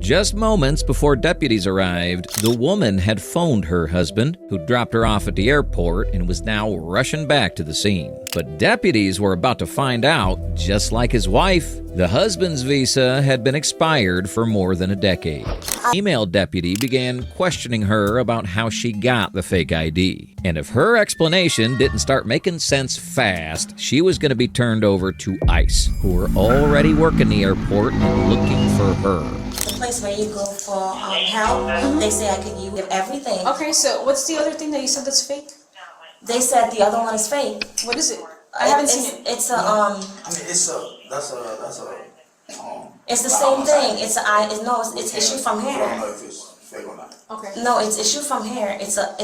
Just moments before deputies arrived, the woman had phoned her husband, who dropped her off at the airport and was now rushing back to the scene. But deputies were about to find out, just like his wife, the husband's visa had been expired for more than a decade. The female deputy began questioning her about how she got the fake ID. And if her explanation didn't start making sense fast, she was going to be turned over to ICE, who were already working the airport and looking for her. The place where you go for help, they say I could use everything. Okay, so what's the other thing that you said that's fake? They said the other one is fake. What is it? I haven't seen it. It's a I mean, it's It's the same thing. It's issued from I don't here. know if it's fake or not. Okay. No, it's issued from here. It's a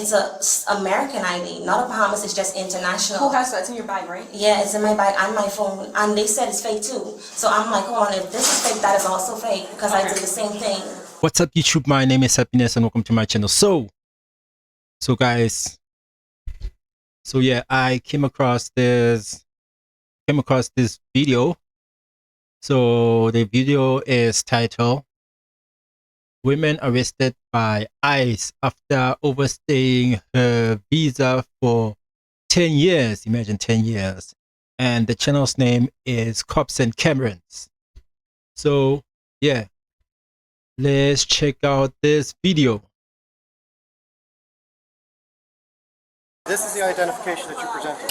American ID, not a Bahamas. It's just international. Who has that? It's in your bag, right? Yeah, it's in my bag and my phone, and they said it's fake too. So I'm like, hold on, if this is fake, that is also fake because I did the same thing. What's up, YouTube? My name is Happiness and welcome to my channel. So guys, yeah, I came across this video. So the video is titled "Women Arrested by ICE After Overstaying Her Visa for 10 years." Imagine 10 years. And the channel's name is Cops and Camerons. So yeah, let's check out this video. This is the identification that you presented.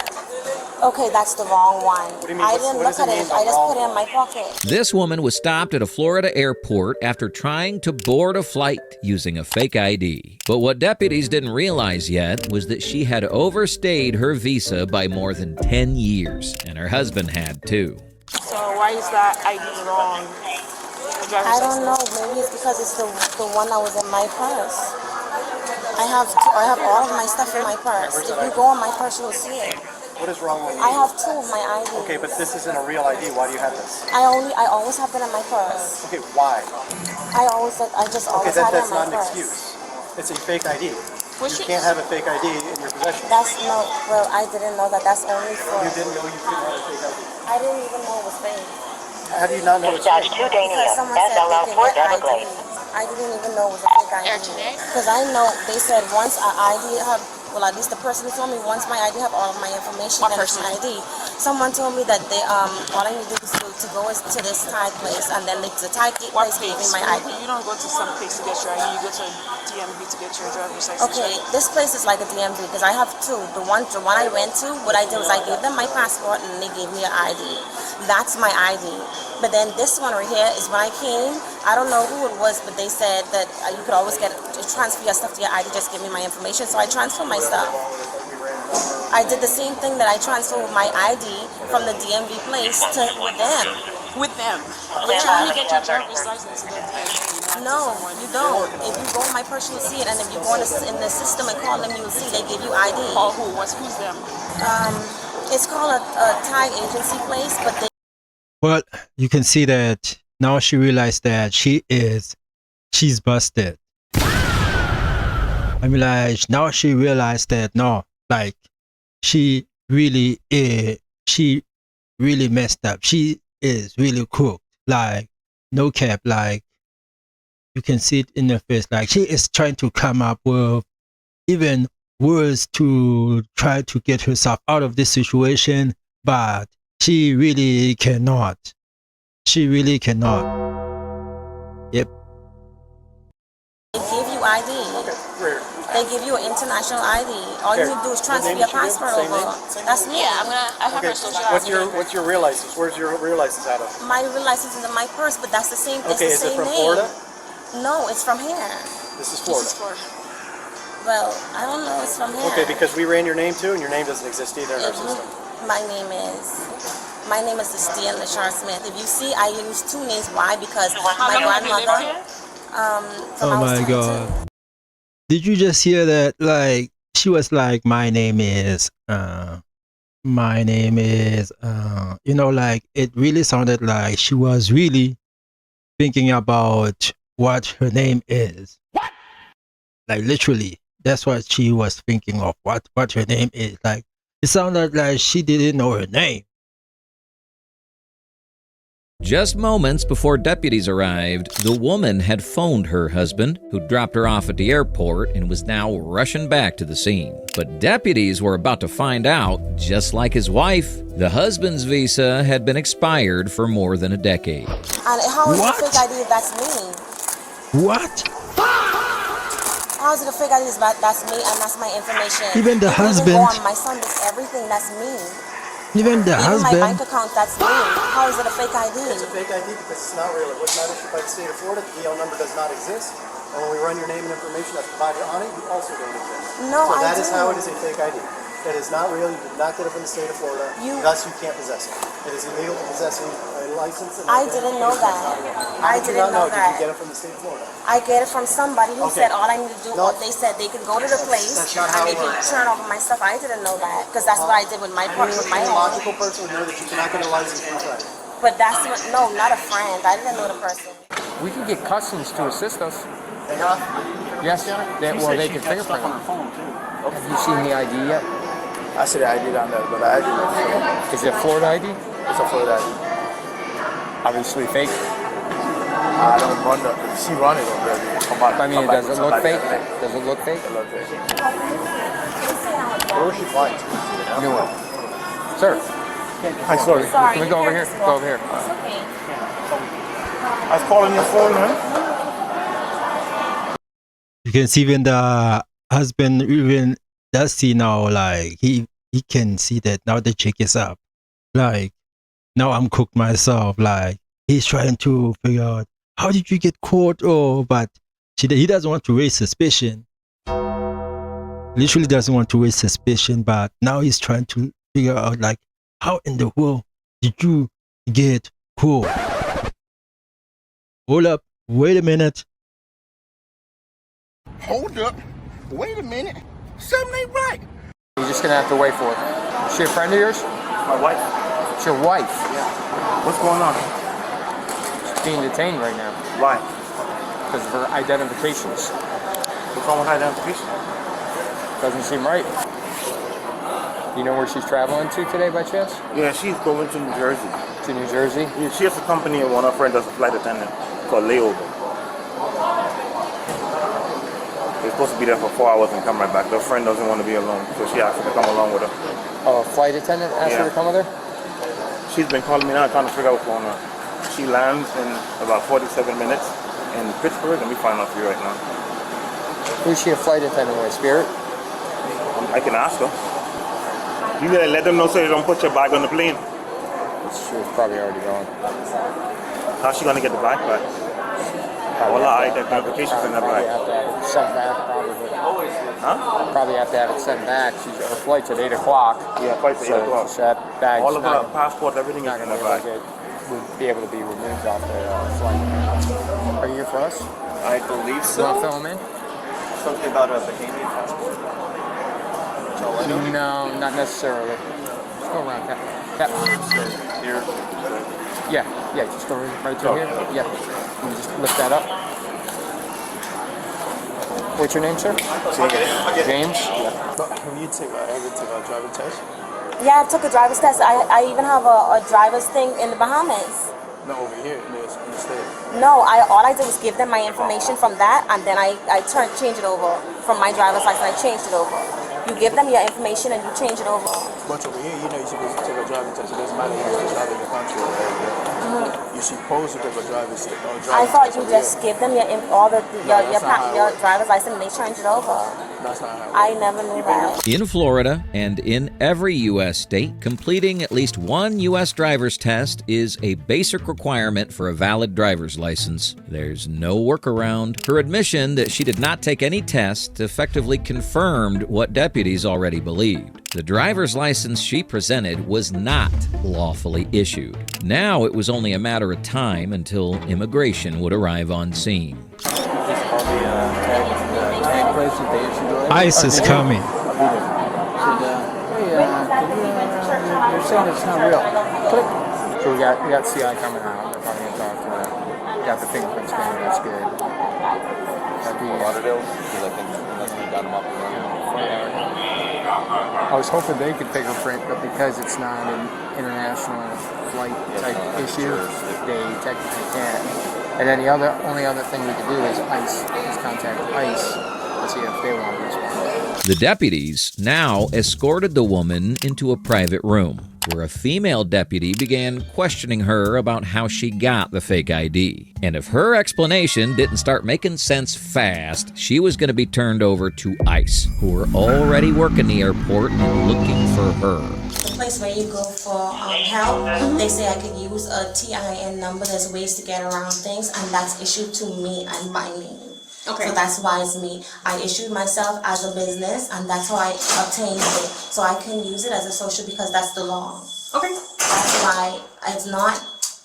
Okay, that's the wrong one. What do you mean? I didn't look at it. I just put it in my pocket. This woman was stopped at a Florida airport after trying to board a flight using a fake ID. But what deputies didn't realize yet was that she had overstayed her visa by more than 10 years, and her husband had too. So why is that ID wrong? I don't know. Maybe it's because it's the one that was in my purse. I have all of my stuff in my purse. If you go on my purse, you'll see it. What is wrong with you? I have two of my ID. Okay, but this isn't a real ID. Why do you have this? I always have that in my purse. Okay, why? I just always Okay, have it that's in my not an purse. excuse. It's a fake ID. You can't have a fake ID in your possession. Well, I didn't know that. That's only for. You didn't know you couldn't have a fake ID. I didn't even know it was fake. How do you not know it's fake? Because someone said they could get ID. I didn't even know it was a fake ID. Because I know they said once an ID have. Well, at least the person who told me once my ID have all of my information and it's my ID. Someone told me that they all I need to do is to go to this Thai place and then the Thai place gave me my ID. You don't go to some place to get your ID. You go to DMV to get your driver's license. Okay, this place is like a DMV because I have two. The one I went to, what I did was I gave them my passport and they gave me an ID. That's my ID. But then this one right here is when I came. I don't know who it was, but they said that you could always transfer your stuff to your ID. Just give me my information. So I transferred my stuff. I did the same thing that I transferred my ID from the DMV place with them. With them. Yeah. You only get your driver's license in the DMV. No, you don't. If you go in my purse, you'll see it. And if you go in the system and call them, you'll see they give you ID. Call who? Who's them? It's called a Thai agency place, but they. Well, you can see that now she realized that she's busted. I mean, like, now she realized that no, like, she really messed up. She is really cooked. Like, no cap, like, you can see it in her face. Like, she is trying to come up with even words to try to get herself out of this situation, but she really cannot. She really cannot. Yep. They give you ID. Where? They give you an international ID. All you need to do is transfer your passport over. That's me. Yeah, I have Okay, her social what's your real license? Where's your real license out of? My real license is in my purse, but that's the same. Okay, it's the is it same from name. Florida? No, it's from here. This is Florida. Well, I don't know. It's from here. Okay, because we ran your name too, and your name doesn't exist either in our system. My name is Christine Lashar Smith. If you see, I use two names. Why? Because my grandmother. Oh my God. Did you just hear that? Like, she was like, my name is, you know, like, it really sounded like she was really thinking about what her name is. What? Like, literally, that's what she was thinking of, what her name is. Like, it sounded like she didn't know her name. Just moments before deputies arrived, the woman had phoned her husband, who dropped her off at the airport and was now rushing back to the scene. But deputies were about to find out, just like his wife, the husband's visa had been expired for more than a decade. And how is it a fake ID if that's me? What? How is it a fake ID if that's me and that's my information? Even the It husband. doesn't go on my son, does everything, that's me. Even the Even my bank husband. account, that's me. How is it a fake ID? It's a fake ID because it's not real. It was not issued by the state of Florida. The EL number does not exist. And when we run your name and information that's provided on it, you also don't exist. No, so I that is do. how it is a fake ID. It is not real. You did not get it from the state of Florida. Thus, you can't possess it. It is illegal to possess a license. I didn't know that. I didn't know Did that. you get it from the state of Florida? I get it from somebody who Okay. said all I need to do, No. they said they could go to the place That's and not how they it could works. turn over my stuff. I didn't know that because that's what I did with my part, with my Any home. logical person would know that you cannot get a license from a friend. But that's what, no, not a friend. I didn't know the person. We can get customs to assist us. They have. Yes, they can fingerprint it. Have you seen the ID yet? I see the ID down there, but the ID is Is it Florida ID? it's a Florida ID. Obviously fake. I don't wonder. She run it over there. Come on, I mean, does it look fake? Does it look fake? It look fake. Where was she flying to? New one. Sir, Hi, sorry. Sorry. can we go over here? Go over here. It's okay. I was calling your phone, man. You can see when the husband even does see now, like he can see that now the chick is up. Like now I'm cooked myself. Like he's trying to figure out how did you get caught? Oh, but he doesn't want to raise suspicion. Literally doesn't want to raise suspicion, but now he's trying to figure out like how in the world did you get caught? Hold up, wait a minute. Hold up. Wait a minute. Something ain't right. You're just gonna have to wait for it. Is she a friend of yours? My wife. It's your wife. What's going on? She's being detained right now Why? because of her identifications. What's wrong with identification? Doesn't seem right. You know where she's traveling to today by chance? Yeah, she's going to New Jersey. To New Jersey? Yeah, she has a company and one of her friends does a flight attendant for a layover. They're supposed to be there for 4 hours and come right back. Their friend doesn't want to be alone, so she asked her to come along with her. Oh, a flight attendant asked her Yeah. to come with her? She's been calling me now trying to figure out what's going on. She lands in about 47 minutes in Pittsburgh, and we find out for you right now. Who's she a flight attendant with? Spirit? I can ask her. You gotta let them know so they don't put your bag on the plane. She was probably already gone. How's she gonna get the bag back? All our identifications in that Probably bag. have to have it sent back, probably. Huh? Probably have to have it sent back. Her flight's at 8 o'clock. Yeah, flight's at 8 o'clock. So that bag's All of our not, passports, everything is not in going that to bag. be able to be removed off the flight. Are you here for us? I believe You want to so. fill them in? Something about a Bahamian passport. No, not necessarily. Just go around. Tap. Here. Yeah, just go right through here. Yeah. And just lift that up. What's your name, sir? James? Have you ever took a driver test? Yeah, I took a driver's test. I even have a driver's thing in the Bahamas. No, over here in the state. No, all I did was give them my information from that, and then I change it over from my driver's license. I changed it over. You give them your information and you change it over. But over here, you're supposed to take a driving test. It doesn't matter if you're driving in your country or area. You're supposed to take a driver's test. I thought you just give them your driver's license and they change it over. That's not how I never knew that. In Florida and in every U.S. state, completing at least one U.S. driver's test is a basic requirement for a valid driver's license. There's no workaround. Her admission that she did not take any tests effectively confirmed what deputies already believed. The driver's license she presented was not lawfully issued. Now it was only a matter of time until immigration would arrive on scene. ICE is coming. You're saying it's not real. Click. So we got CI coming out. They're probably going to talk to them. We got the fingerprint scanner. That's good. Fort Lauderdale, because I think that's when we got them up and running in the front yard. I was hoping they could fingerprint, but because it's not an international flight type issue, they technically can't. And then the only other thing we could do is ICE, is contact ICE to see if they want to respond. The deputies now escorted the woman into a private room, where a female deputy began questioning her about how she got the fake ID. And if her explanation didn't start making sense fast, she was going to be turned over to ICE, who were already working the airport and looking for her. The place where you go for help, they say I could use a TIN number. There's ways to get around things, and that's issued to me and my name. Okay. So that's why it's me. I issued myself as a business, and that's how I obtained it. So I can use it as a social because that's the law. Okay. That's why it's not,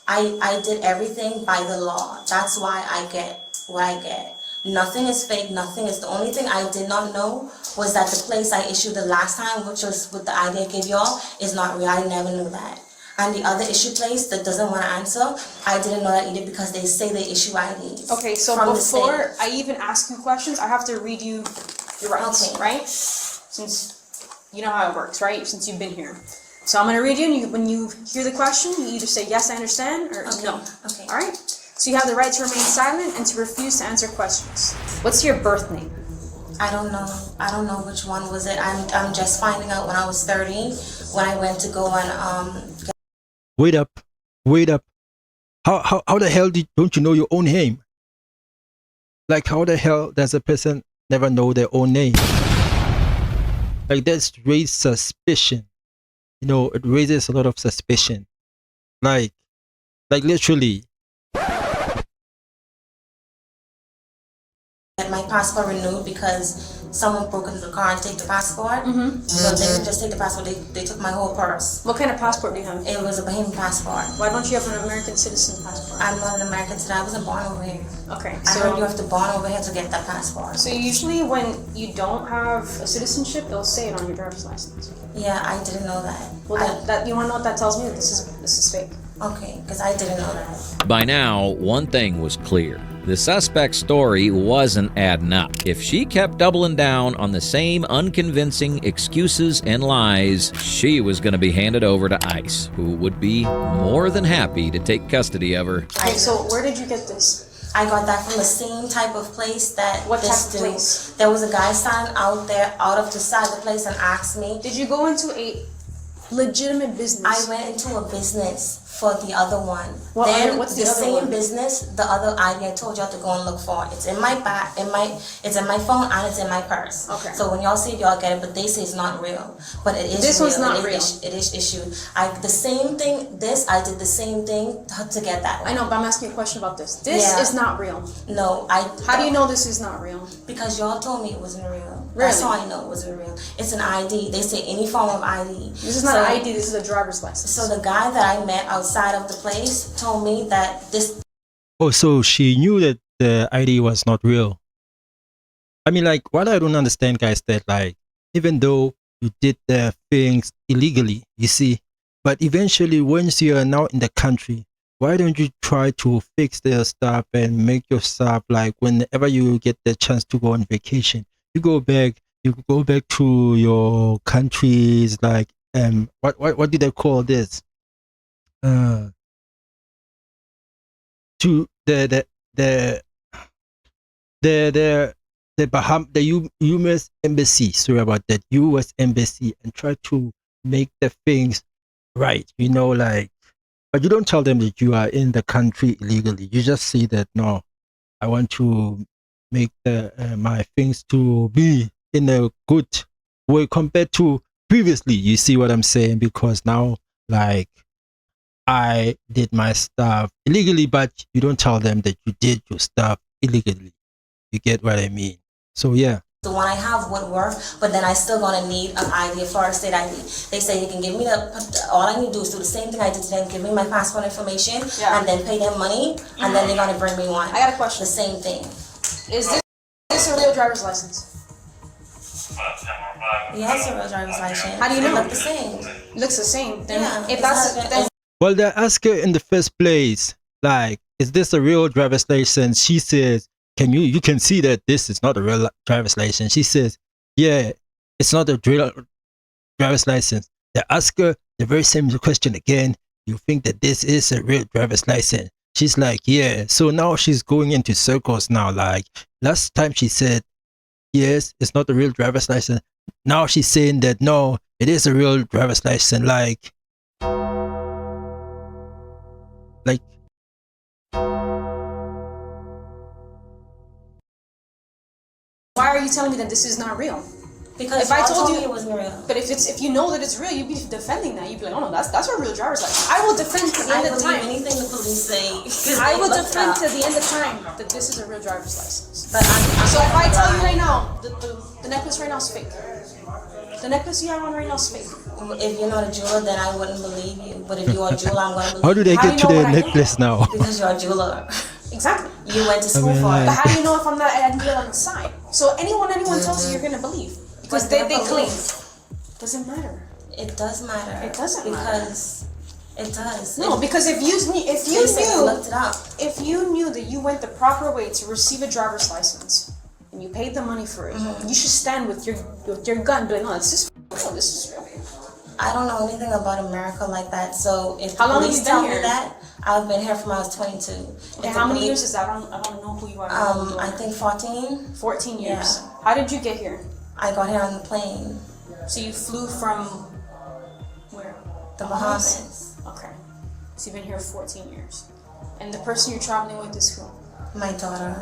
I did everything by the law. That's why I get what I get. Nothing is fake, nothing is, the only thing I did not know was that the place I issued the last time, which was with the ID I gave y'all, is not real. I never knew that. And the other issue place that doesn't want to answer, I didn't know that either because they say they issue IDs. Okay, so from the before state. I even ask you questions, I have to read you your rights, Okay. right? Since you know how it works, right? Since you've been here. So I'm going to read you, and when you hear the question, you either say yes, I understand, or no. Okay. All right? So you have the right to remain silent and to refuse to answer questions. What's your birth name? I don't know. I don't know which one was it. I'm just finding out when I was 30, when I went to go and Wait up. How the hell don't you know your own name? Like, how the hell does a person never know their own name? Like, that's raised suspicion. You know, it raises a lot of suspicion. Like literally. get my passport renewed because someone broke into the car and take the passport. So they didn't just take the passport, they took my whole purse. What kind of passport do you have? It was a Bahamian passport. Why don't you have an American citizen passport? I'm not an American today. I wasn't born over here. Okay, I heard you have to born over here to get that passport. so usually when you don't have a citizenship, they'll say it on your driver's license. Yeah, I didn't know that. Well, that you want to know what that tells me? That this is fake. Okay, because I didn't know that. By now, one thing was clear. The suspect's story wasn't adding up. If she kept doubling down on the same unconvincing excuses and lies, she was going to be handed over to ICE, who would be more than happy to take custody of her. Okay, so where did you get this? I got that from the same type of place that What this type of place? There was a guy standing out there, out of the side of the place, and asked me. Did you go into a legitimate business? I went into a business for the other one. What's the other same one? business, the other ID I told y'all to go and look for. It's in my bag, it's in my phone, and it's in my purse. Okay. So when y'all see it, y'all get it, but they say it's not real. But it is This real. one's not real. It is issued. I did the same thing to get that one. I know, but I'm asking you a question about this. This Yeah. is not real. No, How do you know this is not real? Because y'all told me it wasn't real. Really? That's how I know it wasn't real. It's an ID. They say any form of ID. This is not an ID, this is a driver's license. So the guy that I met outside of the place told me that this. Oh, so she knew that the ID was not real. I mean, like, what I don't understand, guys, that like, even though you did the things illegally, you see, but eventually once you are now in the country, why don't you try to fix their stuff and make your stuff like whenever you get the chance to go on vacation, you go back to your countries, like, what did they call this? To the U.S. embassy. Sorry about that, U.S. embassy, and try to make the things right. You know, like, but you don't tell them that you are in the country illegally. You just say that no, I want to make my things to be in a good way compared to previously. You see what I'm saying? Because now, like, I did my stuff illegally, but you don't tell them that you did your stuff illegally. You get what I mean? So yeah. The one I have would work, but then I still gonna need an ID, a foreign state ID. They say you can give me all I need to do is do the same thing I did to them, give me my passport information, and then pay them money, and then they're gonna bring me one. I got a question. The same thing. Is this a real driver's license? Yeah, it's a real driver's license. How do you know? They look the same. It looks the same. Then Yeah, if it's that's not- then Well, they ask her in the first place, like, is this a real driver's license? She says, you can see that this is not a real driver's license. She says, yeah, it's not a real driver's license. They ask her the very same question again. You think that this is a real driver's license? She's like, yeah. So now she's going into circles now. Like last time she said, yes, it's not a real driver's license. Now she's saying that no, it is a real driver's license. Like Why are you telling me that this is not real? Because if I told you it wasn't real. But if you know that it's real, you'd be defending that. You'd be like, oh no, that's a real driver's license. I will defend to the end of time. Anything the police say. I will defend to the end of time that this is a real driver's license. But so if I tell you right now, the necklace right now is fake. The necklace you have on right now is fake. If you're not a jeweler, then I wouldn't believe you. But if you're a jeweler, I'm going to believe you. How do they get to the necklace now? Because you're a jeweler. Exactly. You went to school for it. But how do you know if I'm not a deal on the side? So anyone tells you, you're going to believe. Because they claim. Doesn't matter. It does matter. It doesn't because it does. No, because if you looked it up. If you knew that you went the proper way to receive a driver's license and you paid the money for it, you should stand with your gun and be like, no, this is real. I don't know anything about America like that, so if how long police have you been tell here? me that, I've been here from when I was 22. Okay, how many years is that? I don't know who you are. I think 14. 14 years. Yeah. How did you get here? I got here on the plane. So you flew from where? The Bahamas. Okay. So you've been here 14 years. And the person you're traveling with is who? My daughter.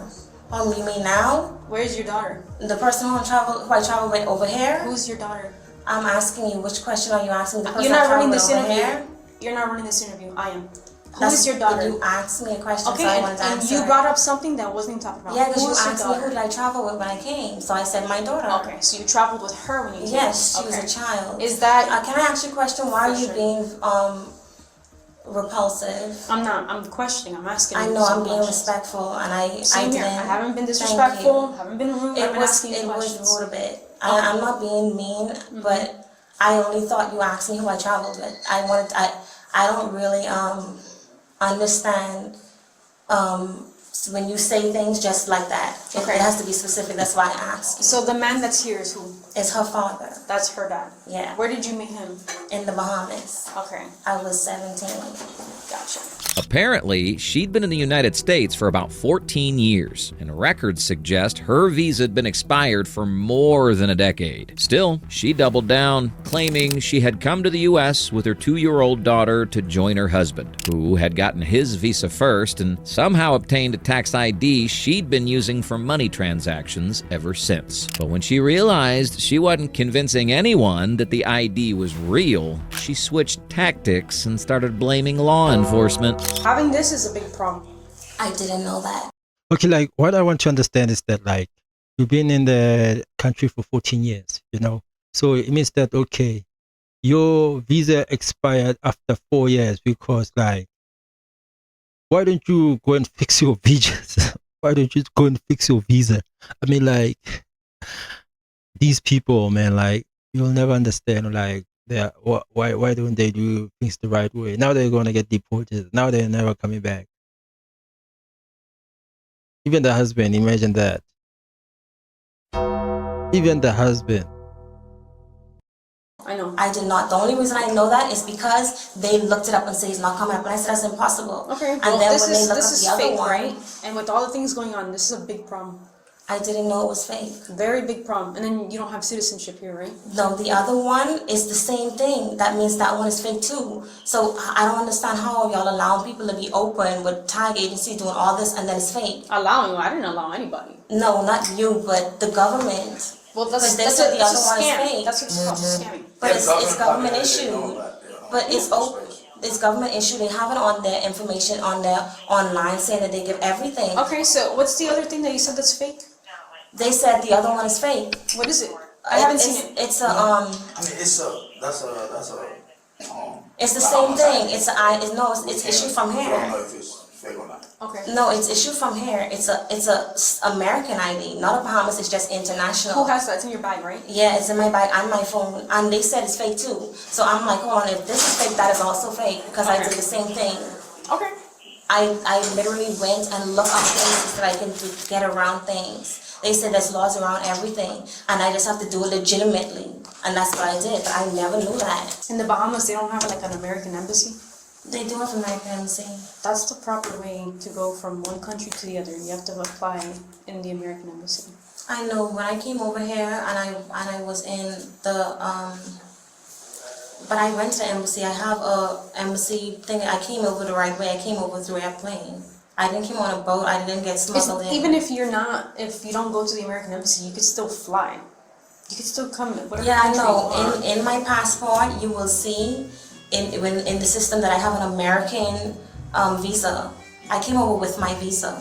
Oh, you mean now? Where's your daughter? The person who I travel with over here? Who's your daughter? I'm asking you, which question are you asking? The person You're not running with this over interview. Here? You're not running this interview. I am. Who is your daughter? You asked me a question, okay, so I wanted to and answer. you brought up something that wasn't even talked about. Yeah, because you asked me who did I travel with when I came, so I said my daughter. Okay, so you traveled with her when you came? Yes, she was a child. Is that... can I ask you a question? Why are you being repulsive? I'm not. I'm questioning. I'm asking. I know I'm being respectful, and I didn't. I haven't been disrespectful. Haven't been rude. It was rude a bit. I'm not being mean, but I only thought you asked me who I traveled with. I don't really understand when you say things just like that. It has to be specific. That's why I asked you. So the man that's here is who? It's her father. That's her dad. Yeah. Where did you meet him? In the Bahamas. Okay. I was 17. Gotcha. Apparently, she'd been in the United States for about 14 years, and records suggest her visa had been expired for more than a decade. Still, she doubled down, claiming she had come to the U.S. with her 2-year-old daughter to join her husband, who had gotten his visa first and somehow obtained a tax ID she'd been using for money transactions ever since. But when she realized she wasn't convincing anyone that the ID was real, she switched tactics and started blaming law enforcement. Having this is a big problem. I didn't know that. Okay, like what I want to understand is that like you've been in the country for 14 years, you know? So it means that, okay, your visa expired after 4 years because like, why don't you go and fix your visas? Why don't you go and fix your visa? I mean, like, these people, man, like, you'll never understand, like, why don't they do things the right way? Now they're going to get deported. Now they're never coming back. Even the husband, imagine that. Even the husband. I know. I did not. The only reason I know that is because they looked it up and said he's not coming up. And I said that's impossible. Okay. And then when they looked this up is the other fake, one, right? And with all the things going on, this is a big problem. I didn't know it was fake. Very big problem. And then you don't have citizenship here, right? No, the other one is the same thing. That means that one is fake too. So I don't understand how y'all allowing people to be open with tag agency doing all this and then it's fake. Allowing? I didn't allow anybody. No, not you, but the government. Well, that's the other one is scam. fake. That's what it's called, scamming. But it's government issued. But it's open. It's government issued. They have it on their information on their online saying that they give everything. Okay, so what's the other thing that you said that's fake? They said the other one is fake. What is it? I haven't seen it. It's a I mean, it's It's the same thing. It's issued from I don't here. know if it's fake or not. Okay. No, it's issued from here. It's a American ID, not a Bahamas. It's just international. Who has that? It's in your bag, right? Yeah, it's in my bag and my phone, and they said it's fake too. So I'm like, hold on, if this is fake, that is also fake because I did the same thing. Okay. I literally went and looked up things that I can do to get around things. They said there's laws around everything, and I just have to do it legitimately. And that's what I did, but I never knew that. In the Bahamas, they don't have like an American embassy. They do have American embassy. That's the proper way to go from one country to the other. You have to apply in the American embassy. I know. When I came over here and I was in the but I went to the embassy. I have a embassy thing. I came over the right way. I came over through airplane. I didn't come on a boat. I didn't get smuggled in. Even if you don't go to the American embassy, you could still fly. You could still come. Yeah, I know. In my passport, you will see in the system that I have an American visa. I came over with my visa.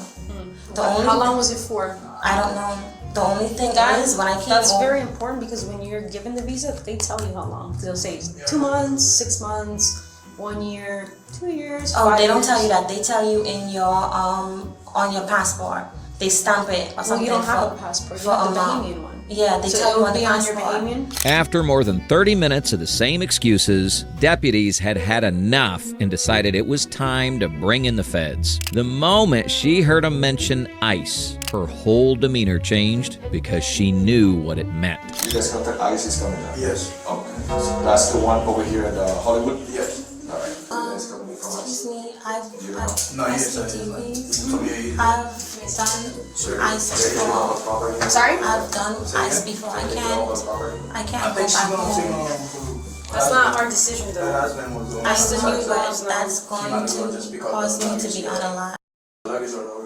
How long was it for? I don't know. The only thing is when I came That's over, very important because when you're given the visa, they tell you how long. They'll say 2 months, 6 months, 1 year, 2 years. Oh, 5 they don't years. tell you that. They tell you in your on your passport. They stamp it or something. Well, you don't have a passport. You have the Bahamian one. Yeah, they So tell it you would on the be on your passport. Bahamian. After more than 30 minutes of the same excuses, deputies had had enough and decided it was time to bring in the feds. The moment she heard him mention ICE, her whole demeanor changed because she knew what it meant. You guys know that ICE is coming up? Yes. Okay. So that's the one over here in Hollywood? Yes. All right. You guys coming from ICE? Excuse me, I've No, yes, I've done ICE before. Sorry? I've done ICE before. I can't go back home. That's not our decision though. I knew, but that's going to cause me to be unalive.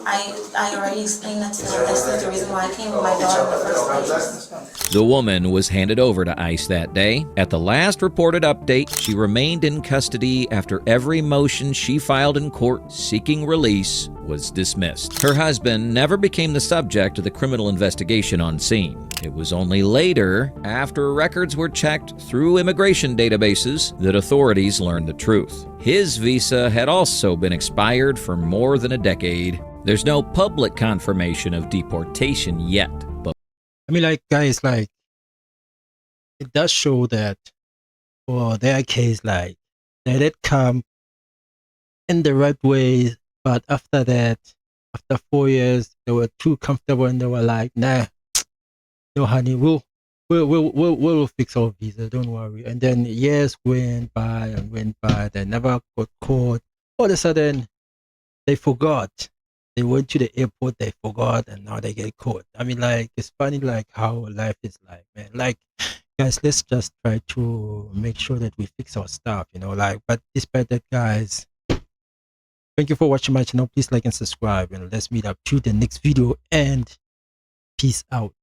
I already explained that to them. That's the reason why I came with my daughter in the first place. The woman was handed over to ICE that day. At the last reported update, she remained in custody after every motion she filed in court seeking release was dismissed. Her husband never became the subject of the criminal investigation on scene. It was only later, after records were checked through immigration databases, that authorities learned the truth. His visa had also been expired for more than a decade. There's no public confirmation of deportation yet, but I mean, like, guys, like, it does show that for their case, like, they did come in the right way, but after that, after 4 years, they were too comfortable and they were like, nah, no, honey, we'll fix our visa, don't worry. And then years went by and went by, they never got caught. All of a sudden, they forgot. They went to the airport, they forgot, and now they get caught. I mean, like, it's funny, like, how life is like, man. Like, guys, let's just try to make sure that we fix our stuff, you know, like, but despite that, guys, thank you for watching my channel. Please like and subscribe, and let's meet up to the next video, and peace out.